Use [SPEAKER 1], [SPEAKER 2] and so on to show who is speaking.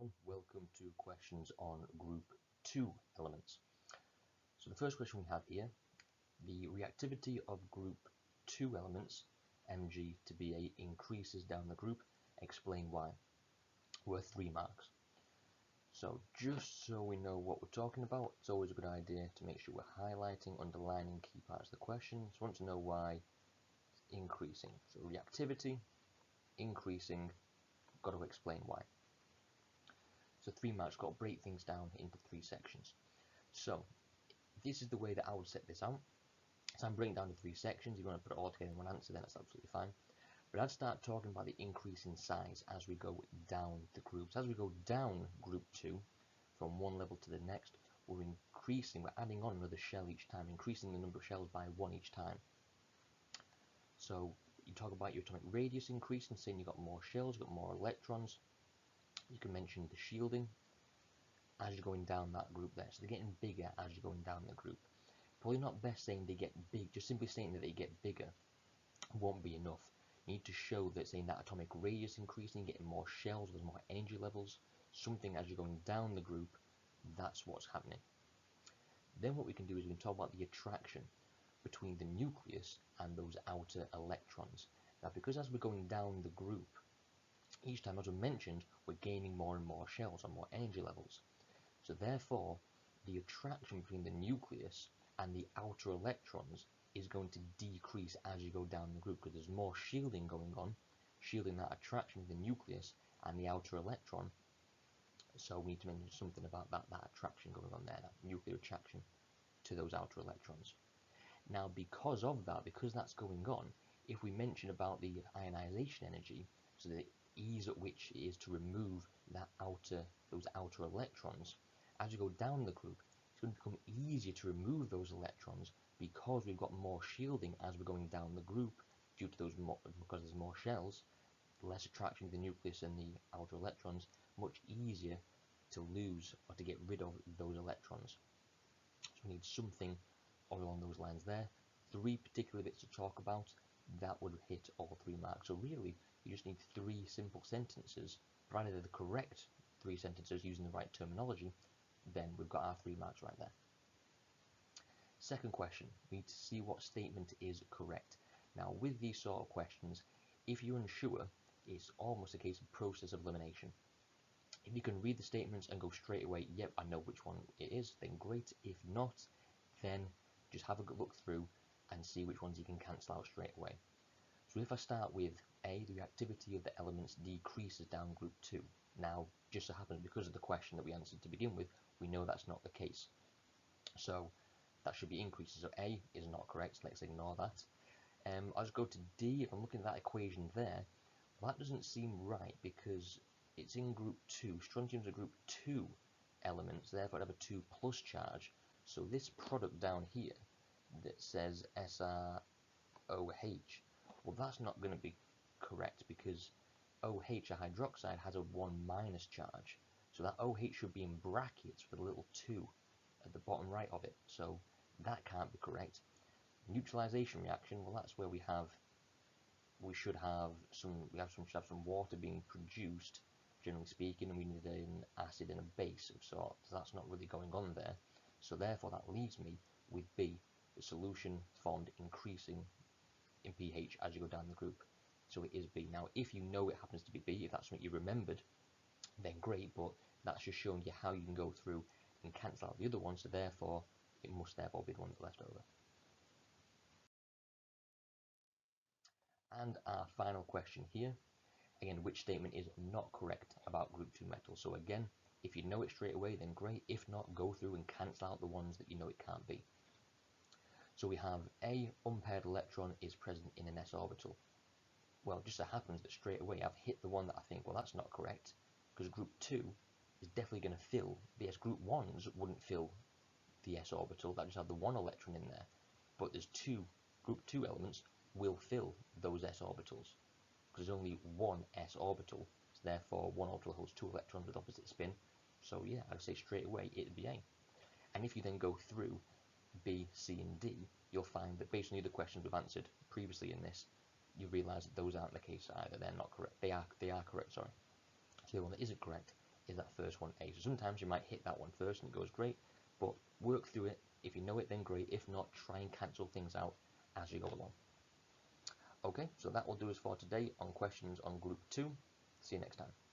[SPEAKER 1] everyone, welcome to questions on group 2 elements. So the first question we have here, the reactivity of group 2 elements, Mg to Ba, increases down the group, explain why, worth 3 marks. So just so we know what we're talking about, it's always a good idea to make sure we're highlighting, underlining key parts of the question. So we want to know why it's increasing. So reactivity, increasing, got to explain why. So 3 marks, got to break things down into 3 sections. So this is the way that I would set this out. So I'm breaking down the 3 sections. If you want to put it all together in one answer, then that's absolutely fine. But I'd start talking about the increase in size as we go down the groups. As we go down group 2, from one level to the next, we're adding on another shell each time, increasing the number of shells by 1 each time. So you talk about your atomic radius increasing, saying you've got more shells, you've got more electrons. You can mention the shielding as you're going down that group there. So they're getting bigger as you're going down the group. Probably not best saying they get big, just simply saying that they get bigger won't be enough. You need to show that saying that atomic radius increasing, getting more shells, there's more energy levels, something as you're going down the group, that's what's happening. Then what we can do is we can talk about the attraction between the nucleus and those outer electrons. Now because as we're going down the group, each time, as we mentioned, we're gaining more and more shells and more energy levels. So therefore, the attraction between the nucleus and the outer electrons is going to decrease as you go down the group because there's more shielding going on, shielding that attraction of the nucleus and the outer electron. So we need to mention something about that attraction going on there, that nuclear attraction to those outer electrons. Now because of that, because that's going on, if we mention about the ionization energy, so the ease at which it is to remove those outer electrons, as you go down the group, it's going to become easier to remove those electrons because we've got more shielding as we're going down the group due to because there's more shells, less attraction to the nucleus and the outer electrons, much easier to lose or to get rid of those electrons. So we need something along those lines there. 3 particular bits to talk about that would hit all 3 marks. So really, you just need 3 simple sentences, provided they're the correct 3 sentences using the right terminology, then we've got our 3 marks right there. Second question, we need to see what statement is correct. Now with these sort of questions, if you're unsure, it's almost a case of process of elimination. If you can read the statements and go straight away, yep, I know which one it is, then great. If not, then just have a good look through and see which ones you can cancel out straight away. So if I start with A, the reactivity of the elements decreases down group 2. Now, just so happens because of the question that we answered to begin with, we know that's not the case. So that should be increases. So A is not correct, so let's ignore that. I'll just go to D. If I'm looking at that equation there, well, that doesn't seem right because it's in group 2. Strontium's a group 2 element, so therefore it'd have a 2 plus charge. So this product down here that says SrOH, well, that's not going to be correct because OH, a hydroxide, has a 1 minus charge. So that OH should be in brackets with a little 2 at the bottom right of it. So that can't be correct. Neutralization reaction, well, that's where we should have some water being produced, generally speaking, and we need an acid and a base of sorts. So that's not really going on there. So therefore that leaves me with B, the solution formed increasing in pH as you go down the group. So it is B. Now if you know it happens to be B, if that's something you remembered, then great, but that's just showing you how you can go through and cancel out the other one, so therefore it must therefore be the one that's left over. And our final question here, again, which statement is not correct about group 2 metals? So again, if you know it straight away, then great. If not, go through and cancel out the ones that you know it can't be. So we have A, unpaired electron is present in an s orbital. Well, it just so happens that straight away I've hit the one that I think, well, that's not correct, because group 2 is definitely going to fill, yes, group 1s wouldn't fill the s orbital, that just have the 1 electron in there, but there's group 2 elements will fill those s orbitals, because there's only 1 s orbital, so therefore 1 orbital holds 2 electrons with opposite spin, so yeah, I'd say straight away it'd be A. And if you then go through B, C and D, you'll find that based on the other questions we've answered previously in this, you realise that those aren't the case either. They're not correct. They are correct, sorry. So the one that isn't correct is that first one A. So sometimes you might hit that one first and it goes great, but work through it. If you know it, then great. If not, try and cancel things out as you go along. Okay, so that will do us for today on questions on group 2. See you next time.